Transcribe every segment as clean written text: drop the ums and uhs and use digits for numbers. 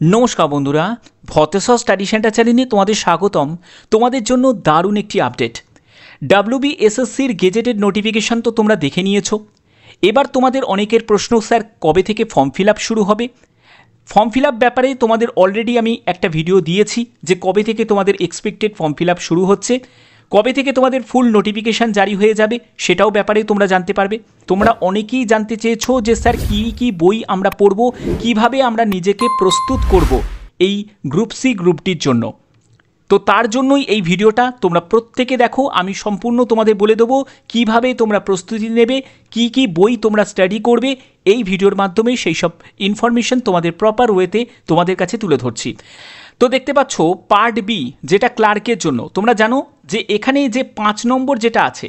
নমস্কার বন্ধুরা, ভতেশ্বর study centre চ্যানেলে তোমাদের স্বাগতম। তোমাদের জন্য দারুণ একটি আপডেট। WBSSCর গেজেটেড নোটিফিকেশান তো তোমরা দেখে নিয়েছো। এবার তোমাদের অনেকের প্রশ্ন, স্যার কবে থেকে ফর্ম ফিল আপ শুরু হবে? ফর্ম ফিল আপ ব্যাপারে তোমাদের অলরেডি আমি একটা ভিডিও দিয়েছি যে কবে থেকে তোমাদের এক্সপেক্টেড ফর্ম ফিল আপ শুরু হচ্ছে, কবে থেকে তোমাদের ফুল নোটিফিকেশান জারি হয়ে যাবে সেটাও ব্যাপারে তোমরা জানতে পারবে। তোমরা অনেকেই জানতে চেয়েছো যে স্যার কী কী বই আমরা পড়ব, কিভাবে আমরা নিজেকে প্রস্তুত করব এই গ্রুপ সি গ্রুপটির জন্য। তো তার জন্যই এই ভিডিওটা তোমরা প্রত্যেকে দেখো। আমি সম্পূর্ণ তোমাদের বলে দেবো কিভাবে তোমরা প্রস্তুতি নেবে, কি কি বই তোমরা স্টাডি করবে। এই ভিডিওর মাধ্যমে সেই সব ইনফরমেশন তোমাদের প্রপার ওয়েতে তোমাদের কাছে তুলে ধরছি। তো দেখতে পাচ্ছ পার্ট বি, যেটা ক্লার্কের জন্য। তোমরা জানো যে এখানে যে 5 নম্বর যেটা আছে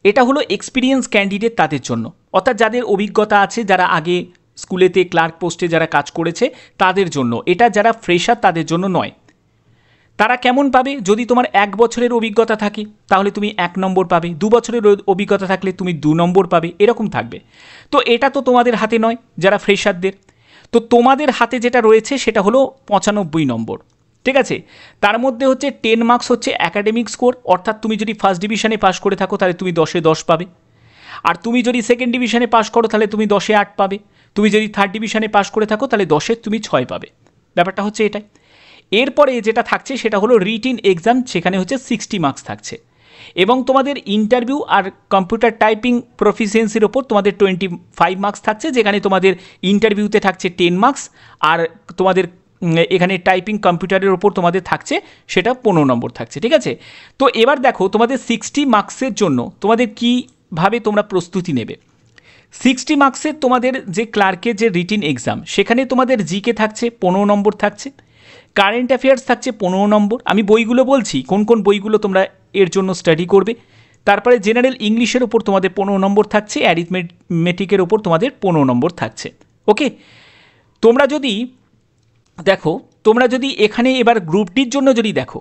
এটা হলো এক্সপিরিয়েন্স ক্যান্ডিডেট তাদের জন্য, অর্থাৎ যাদের অভিজ্ঞতা আছে, যারা আগে স্কুলেতে ক্লার্ক পোস্টে যারা কাজ করেছে তাদের জন্য। এটা যারা ফ্রেশার তাদের জন্য নয়। তারা কেমন পাবে? যদি তোমার 1 বছরের অভিজ্ঞতা থাকে তাহলে তুমি 1 নম্বর পাবে, 2 বছরের অভিজ্ঞতা থাকলে তুমি 2 নম্বর পাবে, এরকম থাকবে। তো এটা তো তোমাদের হাতে নয় যারা ফ্রেশারদের। তো তোমাদের হাতে যেটা রয়েছে সেটা হলো 95 নম্বর, ঠিক আছে। তার মধ্যে হচ্ছে 10 মার্কস হচ্ছে অ্যাকাডেমিক স্কোর, অর্থাৎ তুমি যদি ফার্স্ট ডিভিশনে পাস করে থাকো তাহলে তুমি 10-এ 10 পাবে। আর তুমি যদি সেকেন্ড ডিভিশনে পাস করো তাহলে তুমি 10-এ 8 পাবে। তুমি যদি থার্ড ডিভিশনে পাস করে থাকো তাহলে 10-এ তুমি 6 পাবে। ব্যাপারটা হচ্ছে এটাই। এরপরে যেটা থাকছে সেটা হলো রিটিন এক্সাম, সেখানে হচ্ছে 60 মার্কস থাকছে। এবং তোমাদের ইন্টারভিউ আর কম্পিউটার টাইপিং প্রফিসিয়েন্সির ওপর তোমাদের 25 মার্কস থাকছে, যেখানে তোমাদের ইন্টারভিউতে থাকছে 10 মার্কস, আর তোমাদের এখানে টাইপিং কম্পিউটারের ওপর তোমাদের থাকছে সেটা 15 নম্বর থাকছে, ঠিক আছে। তো এবার দেখো তোমাদের 60 মার্কসের জন্য তোমাদের কীভাবে তোমরা প্রস্তুতি নেবে। 60 মার্কসের তোমাদের যে ক্লার্কের যে রিটিন এক্সাম, সেখানে তোমাদের জিকে থাকছে 15 নম্বর থাকছে, কারেন্ট অ্যাফেয়ার্স থাকছে 15 নম্বর। আমি বইগুলো বলছি কোন কোন বইগুলো তোমরা এর জন্য স্টাডি করবে। তারপরে জেনারেল ইংলিশের ওপর তোমাদের 15 নম্বর থাকছে, অ্যারিথমেটিকের ওপর তোমাদের 15 নম্বর থাকছে। ওকে, তোমরা যদি দেখো, তোমরা যদি এখানে এবার গ্রুপ ডির জন্য যদি দেখো,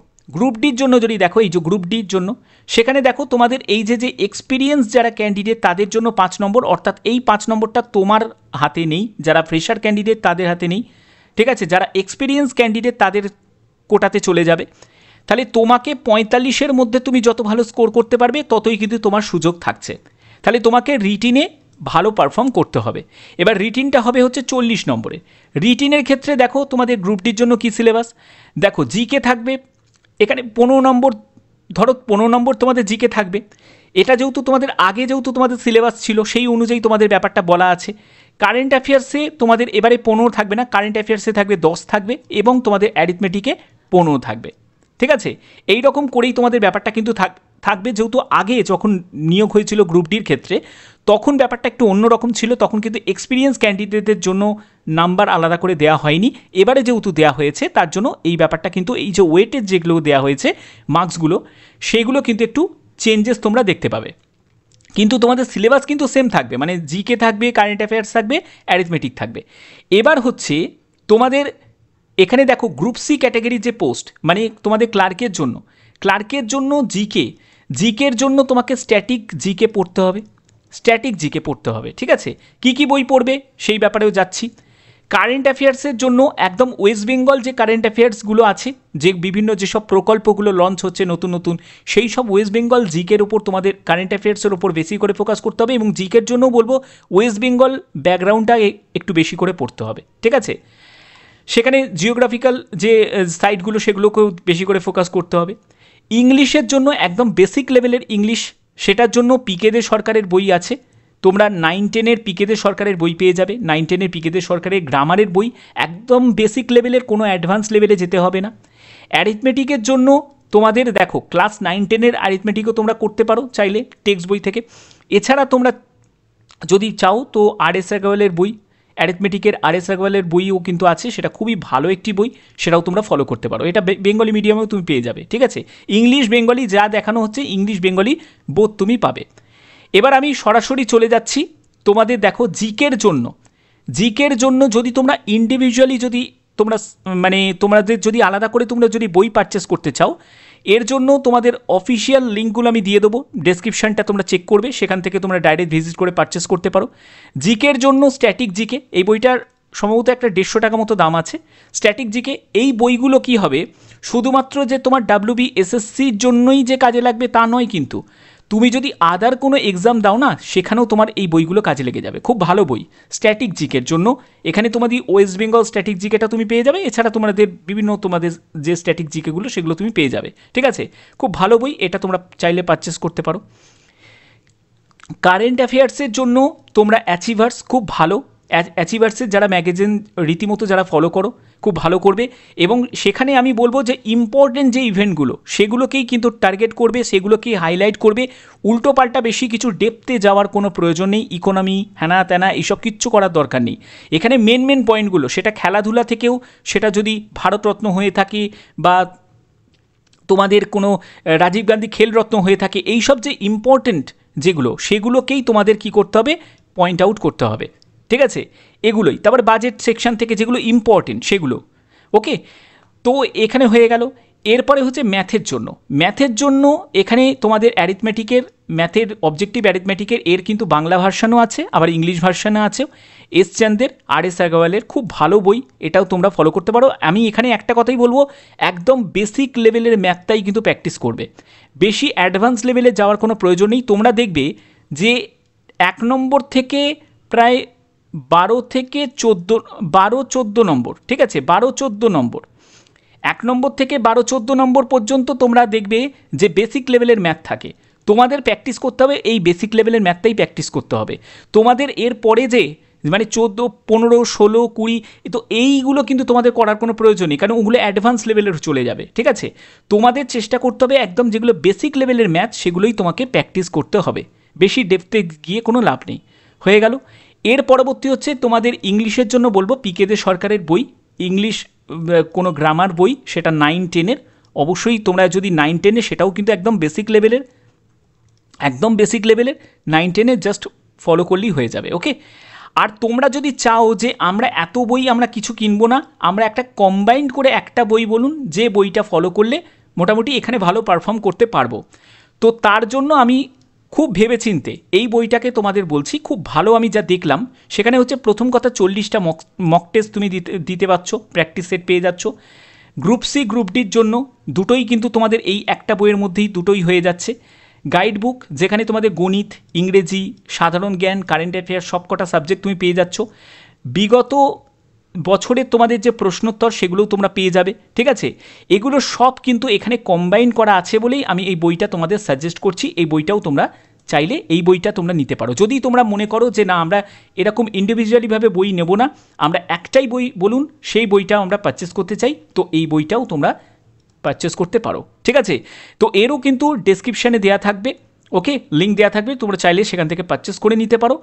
এই যে গ্রুপ ডির জন্য, সেখানে দেখো তোমাদের এই যে এক্সপিরিয়েন্স যারা ক্যান্ডিডেট তাদের জন্য 5 নম্বর, অর্থাৎ এই 5 নম্বরটা তোমার হাতে নেই, যারা ফ্রেশার ক্যান্ডিডেট তাদের হাতে নেই, ঠিক আছে। যারা এক্সপিরিয়েন্স ক্যান্ডিডেট তাদের কোটাতে চলে যাবে। তাহলে তোমাকে 45-এর মধ্যে তুমি যত ভালো স্কোর করতে পারবে ততই কিন্তু তোমার সুযোগ থাকছে। তাহলে তোমাকে রিটিনে ভালো পারফর্ম করতে হবে। এবার রিটিনটা হবে হচ্ছে 40 নম্বরে। রিটিনের ক্ষেত্রে দেখো তোমাদের গ্রুপ ডির জন্য কী সিলেবাস, দেখো জিকে থাকবে এখানে 15 নম্বর, ধরো 15 নম্বর তোমাদের জিকে থাকবে। এটা যেহেতু তোমাদের আগে যেহেতু তোমাদের সিলেবাস ছিল সেই অনুযায়ী তোমাদের ব্যাপারটা বলা আছে। কারেন্ট অ্যাফেয়ার্সে তোমাদের এবারে 15 থাকবে না, কারেন্ট অ্যাফেয়ার্সে থাকবে 10 থাকবে, এবং তোমাদের অ্যারিথমেটিকে 15 থাকবে, ঠিক আছে। এই রকম করেই তোমাদের ব্যাপারটা কিন্তু থাকবে। যেহেতু আগে যখন নিয়োগ হয়েছিল গ্রুপ ডির ক্ষেত্রে তখন ব্যাপারটা একটু অন্যরকম ছিল, তখন কিন্তু এক্সপিরিয়েন্স ক্যান্ডিডেটদের জন্য নাম্বার আলাদা করে দেওয়া হয়নি। এবারে যেহেতু দেওয়া হয়েছে তার জন্য এই ব্যাপারটা কিন্তু, এই যে ওয়েটেজ যেগুলো দেওয়া হয়েছে মার্কসগুলো, সেগুলো কিন্তু একটু চেঞ্জেস তোমরা দেখতে পাবে। কিন্তু তোমাদের সিলেবাস কিন্তু সেম থাকবে, মানে জিকে থাকবে, কারেন্ট অ্যাফেয়ার্স থাকবে, অ্যারিথমেটিক থাকবে। এবার হচ্ছে তোমাদের এখানে দেখো গ্রুপ সি ক্যাটাগরির যে পোস্ট, মানে তোমাদের ক্লার্কের জন্য জিকের জন্য তোমাকে স্ট্যাটিক জিকে পড়তে হবে, ঠিক আছে। কি কি বই পড়বে সেই ব্যাপারেও যাচ্ছি। কারেন্ট অ্যাফেয়ার্সের জন্য একদম ওয়েস্ট বেঙ্গল যে কারেন্ট অ্যাফেয়ার্সগুলো আছে, যে বিভিন্ন যেসব প্রকল্পগুলো লঞ্চ হচ্ছে নতুন নতুন, সেই সব ওয়েস্ট বেঙ্গল জিকের উপর তোমাদের কারেন্ট অ্যাফেয়ার্সের উপর বেশি করে ফোকাস করতে হবে। এবং জিকের জন্য বলবো ওয়েস্ট বেঙ্গল ব্যাকগ্রাউন্ডটা একটু বেশি করে পড়তে হবে, ঠিক আছে। সেখানে জিওগ্রাফিক্যাল যে সাইটগুলো সেগুলোকেও বেশি করে ফোকাস করতে হবে। ইংলিশের জন্য একদম বেসিক লেভেলের ইংলিশ, সেটার জন্য পিকে দে সরকারের বই আছে। তোমরা 9-10-এর পিকে দে সরকারের বই পেয়ে যাবে। 9-10-এর পিকে দে সরকারের গ্রামারের বই, একদম বেসিক লেভেলের, কোনো অ্যাডভান্স লেভেলে যেতে হবে না। অ্যারিথমেটিকের জন্য তোমাদের দেখো ক্লাস 9-10-এর অ্যারিথমেটিকও তোমরা করতে পারো চাইলে টেক্সট বই থেকে। এছাড়া তোমরা যদি চাও তো RS রাগওয়ালের বই, অ্যারিথমেটিকের RS রাগওয়ালের বইও কিন্তু আছে, সেটা খুবই ভালো একটি বই, সেটাও তোমরা ফলো করতে পারো। এটা বেঙ্গলি মিডিয়ামেও তুমি পেয়ে যাবে, ঠিক আছে। ইংলিশ বেঙ্গলি যা দেখানো হচ্ছে ইংলিশ বেঙ্গলি বোথ তুমি পাবে। এবার আমি সরাসরি চলে যাচ্ছি তোমাদের দেখো জিকের জন্য যদি তোমরা ইন্ডিভিজুয়ালি যদি তোমরা মানে তোমাদের যদি আলাদা করে তোমরা যদি বই পারচেস করতে চাও, এর জন্য তোমাদের অফিসিয়াল লিঙ্কগুলো আমি দিয়ে দেবো, ডেসক্রিপশানটা তোমরা চেক করবে, সেখান থেকে তোমরা ডাইরেক্ট ভিজিট করে পারচেস করতে পারো। জিকের জন্য স্ট্যাটিক জিকে, এই বইটার সম্ভবত একটা 150 টাকা মতো দাম আছে স্ট্যাটিক জিকে। এই বইগুলো কি হবে, শুধুমাত্র যে তোমার WBSSCর জন্যই যে কাজে লাগবে তা নয়, কিন্তু তুমি যদি আদার কোনো এক্সাম দাও না, সেখানেও তোমার এই বইগুলো কাজে লেগে যাবে। খুব ভালো বই স্ট্যাটিক জিকের জন্য। এখানে তোমাদের ওয়েস্ট বেঙ্গল স্ট্যাটিক জিকেটা তুমি পেয়ে যাবে, এছাড়া তোমাদের বিভিন্ন তোমাদের যে স্ট্যাটিক জিকেগুলো সেগুলো তুমি পেয়ে যাবে, ঠিক আছে। খুব ভালো বই, এটা তোমরা চাইলে পারচেস করতে পারো। কারেন্ট অ্যাফেয়ার্সের জন্য তোমরা অ্যাচিভার্স খুব ভালো, অ্যাচিভার্সের যারা ম্যাগাজিন রীতিমতো যারা ফলো করো খুব ভালো করবে। এবং সেখানে আমি বলবো যে ইম্পর্টেন্ট যে ইভেন্টগুলো সেগুলোকেই কিন্তু টার্গেট করবে, সেগুলোকেই হাইলাইট করবে। উল্টো পাল্টা বেশি কিছু ডেপথে যাওয়ার কোনো প্রয়োজন নেই। ইকোনমি হ্যানা ত্যানা এইসব কিচ্ছু করার দরকার নেই। এখানে মেন পয়েন্টগুলো, সেটা খেলাধুলা থেকেও, সেটা যদি ভারতরত্ন হয়ে থাকে বা তোমাদের কোনো রাজীব গান্ধী খেলরত্ন হয়ে থাকে, এইসব যে ইম্পর্টেন্ট যেগুলো সেগুলোকেই তোমাদের কি করতে হবে, পয়েন্ট আউট করতে হবে, ঠিক আছে। এগুলোই। তারপর বাজেট সেকশন থেকে যেগুলো ইম্পর্টেন্ট সেগুলো, ওকে। তো এখানে হয়ে গেল। এরপরে হচ্ছে ম্যাথের জন্য এখানে তোমাদের ম্যাথের অবজেক্টিভ অ্যারিথমেটিকের এর কিন্তু বাংলা ভার্সানও আছে, আবার ইংলিশ ভার্সানও আছে। এস চান্দের RS আগরওয়ালের খুব ভালো বই, এটাও তোমরা ফলো করতে পারো। আমি এখানে একটা কথাই বলবো, একদম বেসিক লেভেলের ম্যাথটাই কিন্তু প্র্যাকটিস করবে, বেশি অ্যাডভান্স লেভেলে যাওয়ার কোনো প্রয়োজন নেই। তোমরা দেখবে যে 1 নম্বর থেকে প্রায় 12 থেকে 14 নম্বর, ঠিক আছে, 12-14 নম্বর, 1 নম্বর থেকে 12-14 নম্বর পর্যন্ত তোমরা দেখবে যে বেসিক লেভেলের ম্যাথ থাকে। তোমাদের প্র্যাকটিস করতে হবে, এই বেসিক লেভেলের ম্যাথটাই প্র্যাকটিস করতে হবে। তোমাদের এর পরে যে মানে 14, 15, 16, 20, তো এইগুলো কিন্তু তোমাদের করার কোনো প্রয়োজন নেই, কারণ ওগুলো অ্যাডভান্স লেভেলের চলে যাবে, ঠিক আছে। তোমাদের চেষ্টা করতে হবে একদম যেগুলো বেসিক লেভেলের ম্যাথ সেগুলোই তোমাকে প্র্যাকটিস করতে হবে, বেশি ডেপথে গিয়ে কোনো লাভ নেই। হয়ে গেল। এর পরবর্তী হচ্ছে তোমাদের ইংলিশের জন্য বলবো PK দে সরকারের বই, ইংলিশ কোনো গ্রামার বই, সেটা 9-10-এর। অবশ্যই তোমরা যদি 9-10-এ, সেটাও কিন্তু একদম বেসিক লেভেলের 9-10-এর জাস্ট ফলো করলেই হয়ে যাবে, ওকে। আর তোমরা যদি চাও যে আমরা এত বই আমরা কিছু কিনবো না, আমরা একটা কম্বাইন্ড করে একটা বই বলুন যে বইটা ফলো করলে মোটামুটি এখানে ভালো পারফর্ম করতে পারবো, তো তার জন্য আমি খুব ভেবেচিন্তে এই বইটাকে তোমাদের বলছি। খুব ভালো আমি যা দেখলাম সেখানে হচ্ছে, প্রথম কথা 40টা মক টেস্ট তুমি দিতে পারছ, প্র্যাকটিস সেট পেয়ে যাচ্ছ। গ্রুপ সি গ্রুপ ডির জন্য দুটোই কিন্তু তোমাদের এই একটা বইয়ের মধ্যেই দুটোই হয়ে যাচ্ছে। গাইড বুক, যেখানে তোমাদের গণিত, ইংরেজি, সাধারণ জ্ঞান, কারেন্ট অ্যাফেয়ার সব কটা সাবজেক্ট তুমি পেয়ে যাচ্ছ। বিগত বছরের তোমাদের যে প্রশ্নোত্তর সেগুলোও তোমরা পেয়ে যাবে, ঠিক আছে। এগুলো সব কিন্তু এখানে কম্বাইন করা আছে বলেই আমি এই বইটা তোমাদের সাজেস্ট করছি। এই বইটাও তোমরা চাইলে এই বইটা তোমরা নিতে পারো। যদি তোমরা মনে করো যে না আমরা এরকম ইন্ডিভিজুয়ালিভাবে বই নেব না, আমরা একটাই বই বলুন সেই বইটাও আমরা পারচেস করতে চাই, তো এই বইটাও তোমরা পারচেস করতে পারো, ঠিক আছে। তো এরও কিন্তু ডেসক্রিপশানে দেওয়া থাকবে, ওকে, লিঙ্ক দেওয়া থাকবে, তোমরা চাইলে সেখান থেকে পারচেস করে নিতে পারো।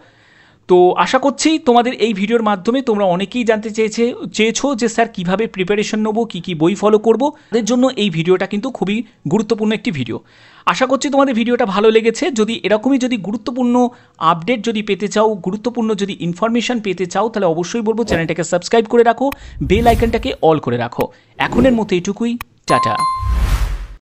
তো আশা করছি তোমাদের এই ভিডিওর মাধ্যমে তোমরা অনেকেই জানতে চেয়েছো যে স্যার কীভাবে প্রিপারেশন নেবো, কী বই ফলো করবো। তাদের জন্য এই ভিডিওটা কিন্তু খুবই গুরুত্বপূর্ণ একটি ভিডিও। আশা করছি তোমাদের ভিডিওটা ভালো লেগেছে। যদি এরকমই গুরুত্বপূর্ণ আপডেট পেতে চাও, গুরুত্বপূর্ণ ইনফরমেশান পেতে চাও, তাহলে অবশ্যই বলবো চ্যানেলটাকে সাবস্ক্রাইব করে রাখো, বেল আইকনটাকে অল করে রাখো। এখনের মতো এটুকুই, টাটা।